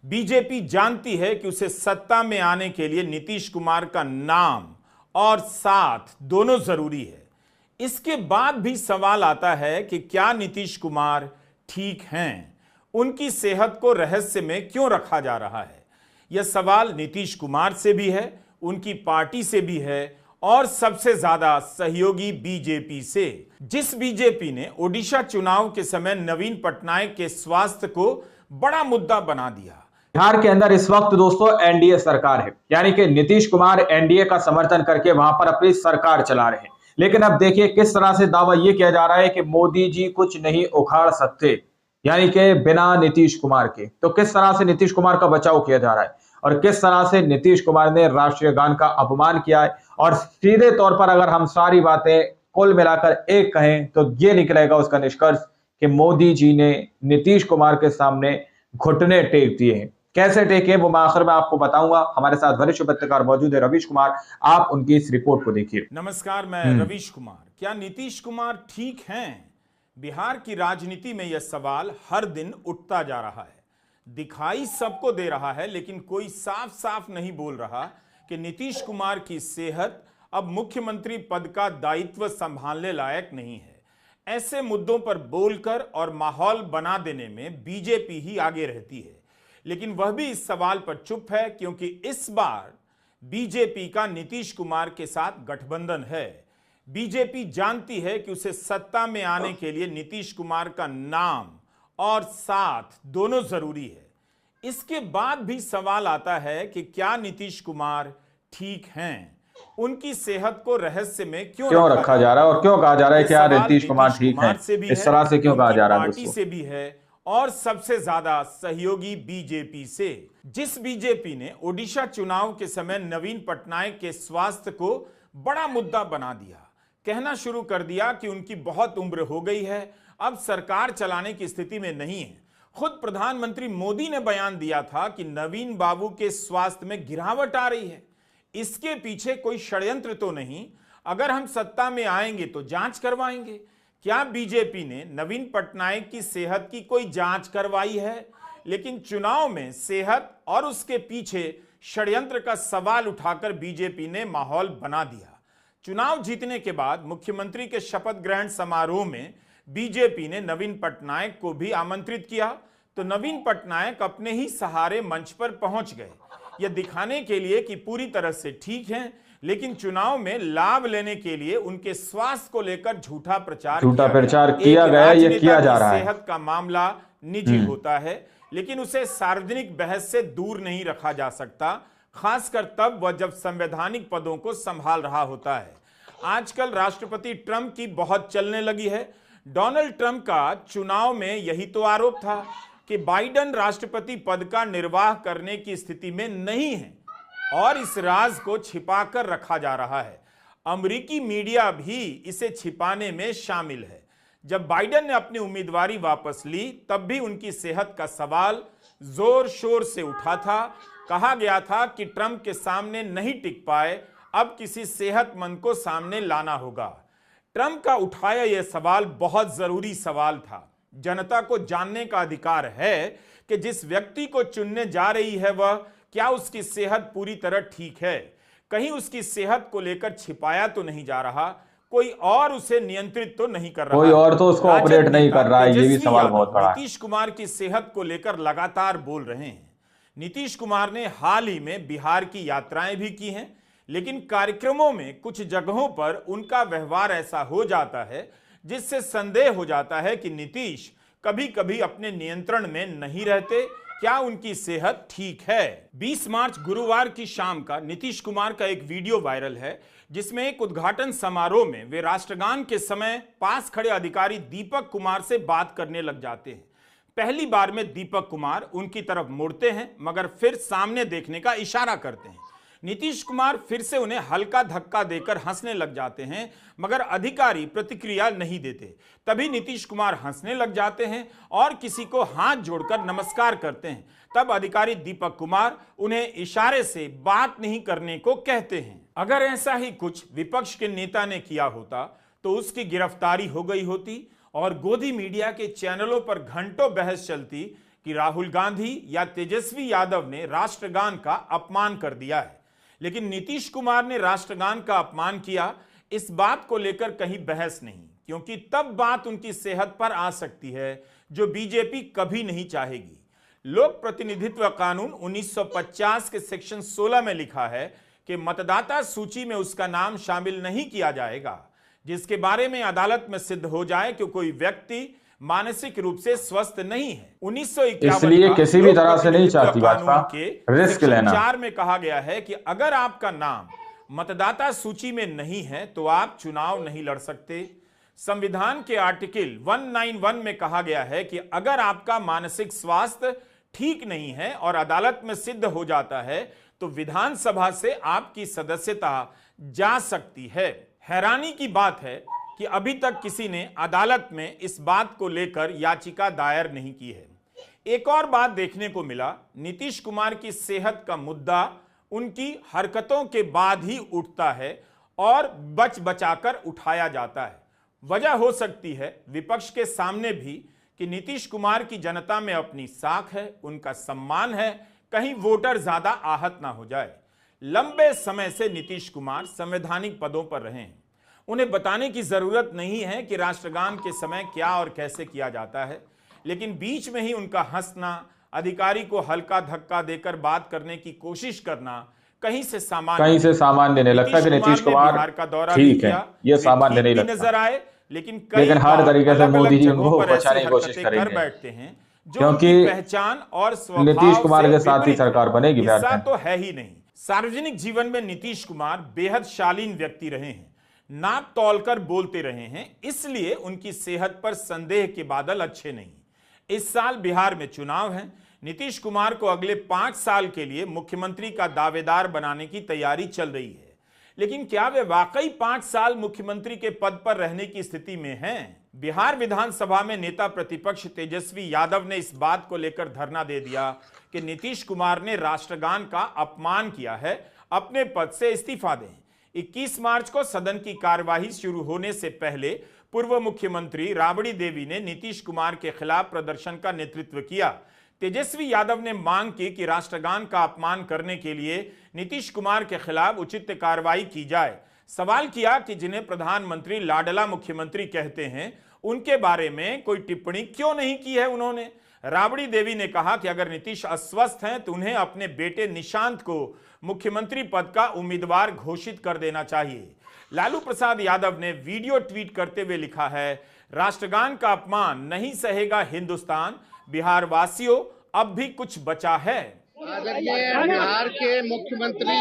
BJP जानती है कि उसे सत्ता में आने के लिए नीतीश कुमार का नाम और साथ दोनों जरूरी है। इसके बाद भी सवाल आता है कि क्या नीतीश कुमार ठीक हैं? उनकी सेहत को रहस्य में क्यों रखा जा रहा है? यह सवाल नीतीश कुमार से भी है, उनकी पार्टी से भी है और सबसे ज्यादा सहयोगी बीजेपी से। जिस बीजेपी ने ओडिशा चुनाव के समय नवीन पटनायक के स्वास्थ्य को बड़ा मुद्दा बना दिया। बिहार के अंदर इस वक्त दोस्तों एनडीए सरकार है, यानी कि नीतीश कुमार एनडीए का समर्थन करके वहां पर अपनी सरकार चला रहे हैं। लेकिन अब देखिए किस तरह से दावा यह किया जा रहा है कि मोदी जी कुछ नहीं उखाड़ सकते, यानी कि बिना नीतीश कुमार के। तो किस तरह से नीतीश कुमार का बचाव किया जा रहा है और किस तरह से नीतीश कुमार ने राष्ट्रीय गान का अपमान किया है। और सीधे तौर पर अगर हम सारी बातें कुल मिलाकर एक कहें तो ये निकलेगा उसका निष्कर्ष कि मोदी जी ने नीतीश कुमार के सामने घुटने टेक दिए हैं। कैसे टेके वो मैं आखिर में आपको बताऊंगा। हमारे साथ वरिष्ठ पत्रकार मौजूद है रवीश कुमार, आप उनकी इस रिपोर्ट को देखिए। नमस्कार, मैं रवीश कुमार। क्या नीतीश कुमार ठीक हैं? बिहार की राजनीति में यह सवाल हर दिन उठता जा रहा है। दिखाई सबको दे रहा है, लेकिन कोई साफ साफ नहीं बोल रहा कि नीतीश कुमार की सेहत अब मुख्यमंत्री पद का दायित्व संभालने लायक नहीं है। ऐसे मुद्दों पर बोलकर और माहौल बना देने में बीजेपी ही आगे रहती है, लेकिन वह भी इस सवाल पर चुप है, क्योंकि इस बार बीजेपी का नीतीश कुमार के साथ गठबंधन है। बीजेपी जानती है कि उसे सत्ता में आने के लिए नीतीश कुमार का नाम और साथ दोनों जरूरी है। इसके बाद भी सवाल आता है कि क्या नीतीश कुमार ठीक हैं? उनकी सेहत को रहस्य में क्यों रखा जा रहा है और क्यों कहा जा रहा है कि यार नीतीश कुमार ठीक हैं? इस तरह से क्यों कहा जा रहा है? पार्टी से भी है और सबसे ज्यादा सहयोगी बीजेपी से। जिस बीजेपी ने ओडिशा चुनाव के समय नवीन पटनायक के स्वास्थ्य को बड़ा मुद्दा बना दिया, कहना शुरू कर दिया कि उनकी बहुत उम्र हो गई है, अब सरकार चलाने की स्थिति में नहीं है। खुद प्रधानमंत्री मोदी ने बयान दिया था कि नवीन बाबू के स्वास्थ्य में गिरावट आ रही है। इसके पीछे कोई षड्यंत्र तो नहीं, अगर हम सत्ता में आएंगे तो जांच करवाएंगे। क्या बीजेपी ने नवीन पटनायक की सेहत की कोई जांच करवाई है? लेकिन चुनाव में सेहत और उसके पीछे षड्यंत्र का सवाल उठाकर बीजेपी ने माहौल बना दिया। चुनाव जीतने के बाद मुख्यमंत्री के शपथ ग्रहण समारोह में बीजेपी ने नवीन पटनायक को भी आमंत्रित किया, तो नवीन पटनायक अपने ही सहारे मंच पर पहुंच गए, यह दिखाने के लिए कि पूरी तरह से ठीक हैं, लेकिन चुनाव में लाभ लेने के लिए उनके स्वास्थ्य को लेकर झूठा प्रचार किया गया। ये किया जा रहा है। सेहत का मामला निजी होता है, लेकिन उसे सार्वजनिक बहस से दूर नहीं रखा जा सकता, खासकर तब वह जब संवैधानिक पदों को संभाल रहा होता है। आजकल राष्ट्रपति ट्रंप की बहुत चलने लगी है। डोनाल्ड ट्रंप का चुनाव में यही तो आरोप था कि बाइडेन राष्ट्रपति पद का निर्वाह करने की स्थिति में नहीं है और इस राज को छिपाकर रखा जा रहा है। अमेरिकी मीडिया भी इसे छिपाने में शामिल है। जब बाइडेन ने अपनी उम्मीदवारी वापस ली, तब भी उनकी सेहत का सवाल जोर शोर से उठा था। कहा गया था कि ट्रंप के सामने नहीं टिक पाए, अब किसी सेहतमंद को सामने लाना होगा। ट्रंप का उठाया यह सवाल बहुत जरूरी सवाल था। जनता को जानने का अधिकार है कि जिस व्यक्ति को चुनने जा रही है वह क्या उसकी सेहत पूरी तरह ठीक है। कहीं उसकी सेहत को लेकर छिपाया तो नहीं जा रहा, कोई और उसे नियंत्रित तो नहीं कर रहा, कोई और तो उसको ऑपरेट नहीं कर रहा है। ये भी सवाल बहुत बड़ा है। नीतीश कुमार की सेहत को लेकर लगातार बोल रहे हैं। नीतीश कुमार ने हाल ही में बिहार की यात्राएं भी की हैं, लेकिन कार्यक्रमों में कुछ जगहों पर उनका व्यवहार ऐसा हो जाता है जिससे संदेह हो जाता है कि नीतीश कभी कभी अपने नियंत्रण में नहीं रहते। क्या उनकी सेहत ठीक है? 20 मार्च गुरुवार की शाम का नीतीश कुमार का एक वीडियो वायरल है, जिसमें एक उद्घाटन समारोह में वे राष्ट्रगान के समय पास खड़े अधिकारी दीपक कुमार से बात करने लग जाते हैं। पहली बार में दीपक कुमार उनकी तरफ मुड़ते हैं, मगर फिर सामने देखने का इशारा करते हैं। नीतीश कुमार फिर से उन्हें हल्का धक्का देकर हंसने लग जाते हैं, मगर अधिकारी प्रतिक्रिया नहीं देते। तभी नीतीश कुमार हंसने लग जाते हैं और किसी को हाथ जोड़कर नमस्कार करते हैं। तब अधिकारी दीपक कुमार उन्हें इशारे से बात नहीं करने को कहते हैं। अगर ऐसा ही कुछ विपक्ष के नेता ने किया होता तो उसकी गिरफ्तारी हो गई होती और गोदी मीडिया के चैनलों पर घंटों बहस चलती कि राहुल गांधी या तेजस्वी यादव ने राष्ट्रगान का अपमान कर दिया है, लेकिन नीतीश कुमार ने राष्ट्रगान का अपमान किया, इस बात को लेकर कहीं बहस नहीं, क्योंकि तब बात उनकी सेहत पर आ सकती है जो बीजेपी कभी नहीं चाहेगी। लोक प्रतिनिधित्व कानून 1950 के सेक्शन 16 में लिखा है कि मतदाता सूची में उसका नाम शामिल नहीं किया जाएगा जिसके बारे में अदालत में सिद्ध हो जाए कि कोई व्यक्ति मानसिक रूप से स्वस्थ नहीं है। 1951 इसलिए किसी भी तरह से नहीं चाहती भाजपा रिस्क लेना। 4 में कहा गया है कि अगर आपका नाम मतदाता सूची में नहीं है तो आप चुनाव नहीं लड़ सकते। संविधान के आर्टिकल 191 में कहा गया है कि अगर आपका मानसिक स्वास्थ्य ठीक नहीं है और अदालत में सिद्ध हो जाता है तो विधानसभा से आपकी सदस्यता जा सकती है। हैरानी की बात है कि अभी तक किसी ने अदालत में इस बात को लेकर याचिका दायर नहीं की है। एक और बात देखने को मिला, नीतीश कुमार की सेहत का मुद्दा उनकी हरकतों के बाद ही उठता है और बच बचाकर उठाया जाता है। वजह हो सकती है विपक्ष के सामने भी कि नीतीश कुमार की जनता में अपनी साख है, उनका सम्मान है, कहीं वोटर ज्यादा आहत ना हो जाए। लंबे समय से नीतीश कुमार संवैधानिक पदों पर रहे हैं, उन्हें बताने की जरूरत नहीं है कि राष्ट्रगान के समय क्या और कैसे किया जाता है, लेकिन बीच में ही उनका हंसना, अधिकारी को हल्का धक्का देकर बात करने की कोशिश करना कहीं से सामान्य नहीं लगता कि नीतीश कुमार बिहार का दौरा ठीक है, ये सामान्य नहीं लगता नजर आए, लेकिन हर तरीके से मोदी जी उनको बचाने की कोशिश करेंगे बैठते हैं जो क्योंकि पहचान और स्वभाव नीतीश कुमार के साथ ही सरकार बनेगी। हिस्सा तो है ही नहीं। सार्वजनिक जीवन में नीतीश कुमार बेहद शालीन व्यक्ति रहे हैं, नाक तौलकर बोलते रहे हैं, इसलिए उनकी सेहत पर संदेह के बादल अच्छे नहीं। इस साल बिहार में चुनाव है, नीतीश कुमार को अगले 5 साल के लिए मुख्यमंत्री का दावेदार बनाने की तैयारी चल रही है, लेकिन क्या वे वाकई 5 साल मुख्यमंत्री के पद पर रहने की स्थिति में हैं? बिहार विधानसभा में नेता प्रतिपक्ष तेजस्वी यादव ने इस बात को लेकर धरना दे दिया कि नीतीश कुमार ने राष्ट्रगान का अपमान किया है, अपने पद से इस्तीफा दें। 21 मार्च को सदन की कार्यवाही शुरू होने से पहले पूर्व मुख्यमंत्री राबड़ी देवी ने नीतीश कुमार के खिलाफ प्रदर्शन का नेतृत्व किया। तेजस्वी यादव ने मांग की कि राष्ट्रगान का अपमान करने के लिए नीतीश कुमार के खिलाफ उचित कार्रवाई की जाए। सवाल किया कि जिन्हें प्रधानमंत्री लाडला मुख्यमंत्री कहते हैं उनके बारे में कोई टिप्पणी क्यों नहीं की है उन्होंने। राबड़ी देवी ने कहा कि अगर नीतीश अस्वस्थ हैं तो उन्हें अपने बेटे निशांत को मुख्यमंत्री पद का उम्मीदवार घोषित कर देना चाहिए। लालू प्रसाद यादव ने वीडियो ट्वीट करते हुए लिखा है, राष्ट्रगान का अपमान नहीं सहेगा हिंदुस्तान, बिहार वासियों अब भी कुछ बचा है। आदरणीय बिहार के मुख्यमंत्री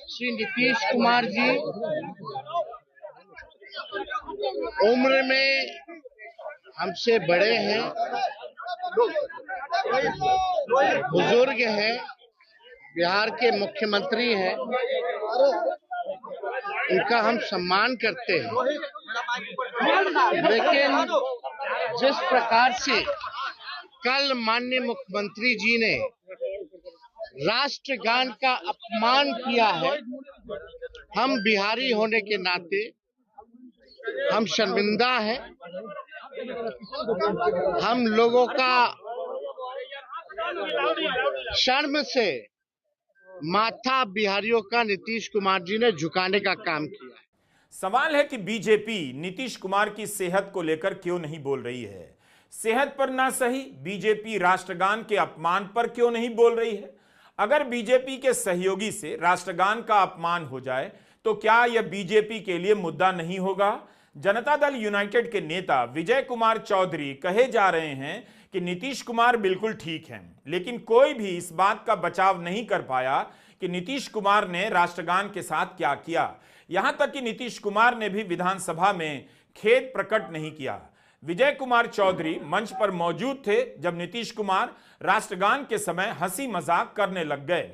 श्री नीतीश कुमार जी उम्र में हमसे बड़े हैं, बुजुर्ग हैं, बिहार के मुख्यमंत्री हैं, उनका हम सम्मान करते हैं, लेकिन जिस प्रकार से कल माननीय मुख्यमंत्री जी ने राष्ट्रगान का अपमान किया है, हम बिहारी होने के नाते हम शर्मिंदा हैं। हम लोगों का शर्म से माथा बिहारियों का नीतीश कुमार जी ने झुकाने का काम किया है। सवाल है कि बीजेपी नीतीश कुमार की सेहत को लेकर क्यों नहीं बोल रही है? सेहत पर ना सही, बीजेपी राष्ट्रगान के अपमान पर क्यों नहीं बोल रही है? अगर बीजेपी के सहयोगी से राष्ट्रगान का अपमान हो जाए तो क्या यह बीजेपी के लिए मुद्दा नहीं होगा? जनता दल यूनाइटेड के नेता विजय कुमार चौधरी कहे जा रहे हैं कि नीतीश कुमार बिल्कुल ठीक हैं, लेकिन कोई भी इस बात का बचाव नहीं कर पाया कि नीतीश कुमार ने राष्ट्रगान के साथ क्या किया। यहां तक कि नीतीश कुमार ने भी विधानसभा में खेद प्रकट नहीं किया। विजय कुमार चौधरी मंच पर मौजूद थे जब नीतीश कुमार राष्ट्रगान के समय हंसी मजाक करने लग गए।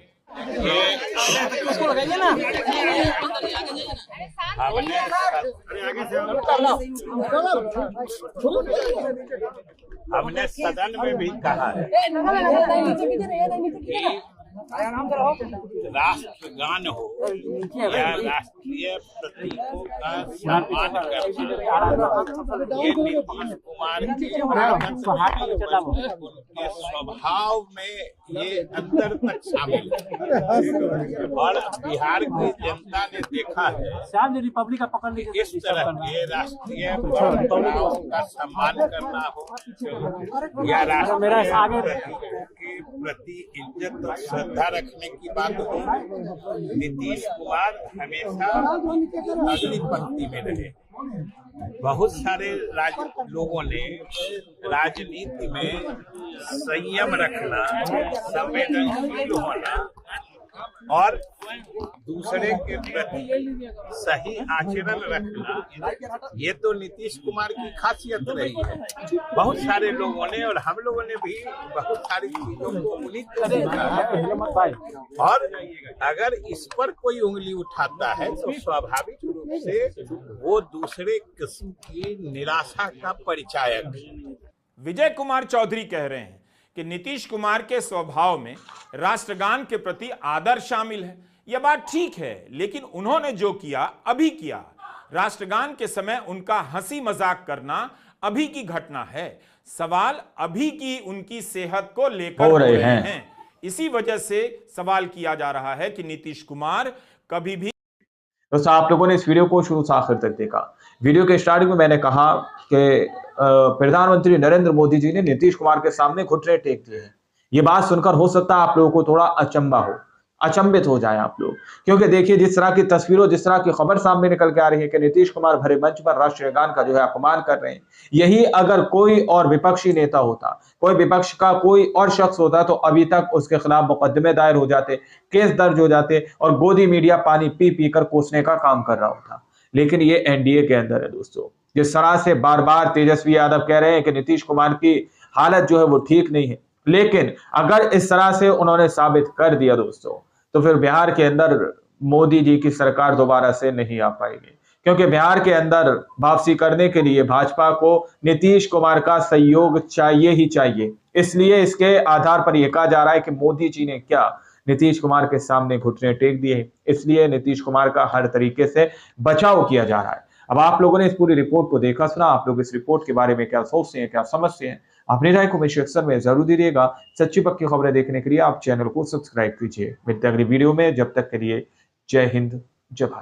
हमने सदन में भी कहा है कि राष्ट्रगान हो या राष्ट्रीय प्रतीकों का सम्मान करना, ये नीतीश कुमार के उनके स्वभाव में ये अंदर तक शामिल है। और बिहार की जनता ने देखा है कि इस तरह के राष्ट्रीय परंपराओं का सम्मान करना हो या राष्ट्रीय के प्रति इज्जत और श्रद्धा रखने की बात हो, नीतीश कुमार हमेशा अगली पंक्ति में रहे। बहुत सारे लोगों ने राजनीति में संयम रखना, संवेदनशील होना और दूसरे के प्रति सही आचरण रखना, ये तो नीतीश कुमार की खासियत रही है। बहुत सारे लोगों ने और हम लोगों ने भी बहुत सारी चीजों को उन्हीं को देखा है। और अगर इस पर कोई उंगली उठाता है तो स्वाभाविक रूप से वो दूसरे किस्म की निराशा का परिचायक है। विजय कुमार चौधरी कह रहे हैं कि नीतीश कुमार के स्वभाव में राष्ट्रगान के प्रति आदर शामिल है। यह बात ठीक है, लेकिन उन्होंने जो किया अभी किया। राष्ट्रगान के समय उनका हंसी मजाक करना अभी की घटना है। सवाल अभी की उनकी सेहत को लेकर हो रहे हैं। इसी वजह से सवाल किया जा रहा है कि नीतीश कुमार कभी भी। दोस्तों, आप लोगों ने इस वीडियो को शुरू से आखिर तक देखा। वीडियो के स्टार्टिंग में मैंने कहा कि प्रधानमंत्री नरेंद्र मोदी जी ने नीतीश कुमार के सामने घुटने टेक दिए हैं। ये बात सुनकर हो सकता है आप लोगों को थोड़ा अचंभित हो जाए आप लोग, क्योंकि देखिए जिस तरह की तस्वीरों, जिस तरह की खबर सामने निकल के आ रही है कि नीतीश कुमार भरे मंच पर राष्ट्रीय गान का जो है अपमान कर रहे हैं। यही अगर कोई और विपक्षी नेता होता, कोई विपक्ष का कोई और शख्स होता, तो अभी तक उसके खिलाफ मुकदमे दायर हो जाते, केस दर्ज हो जाते और गोदी मीडिया पानी पी पी कर कोसने का काम कर रहा होता। लेकिन ये एनडीए के अंदर है दोस्तों। जिस तरह से बार बार तेजस्वी यादव कह रहे हैं कि नीतीश कुमार की हालत जो है वो ठीक नहीं है, लेकिन अगर इस तरह से उन्होंने साबित कर दिया दोस्तों, तो फिर बिहार के अंदर मोदी जी की सरकार दोबारा से नहीं आ पाएगी, क्योंकि बिहार के अंदर वापसी करने के लिए भाजपा को नीतीश कुमार का सहयोग चाहिए ही चाहिए। इसलिए इसके आधार पर यह कहा जा रहा है कि मोदी जी ने क्या नीतीश कुमार के सामने घुटने टेक दिए, इसलिए नीतीश कुमार का हर तरीके से बचाव किया जा रहा है। अब आप लोगों ने इस पूरी रिपोर्ट को देखा सुना, आप लोग इस रिपोर्ट के बारे में क्या सोचते हैं, क्या समझते हैं, अपनी राय कमेंट सेक्शन में जरूर दीजिएगा। सच्ची पक्की खबरें देखने के लिए आप चैनल को सब्सक्राइब कीजिए। मिलते हैं अगली वीडियो में, जब तक के लिए जय हिंद, जय भारत।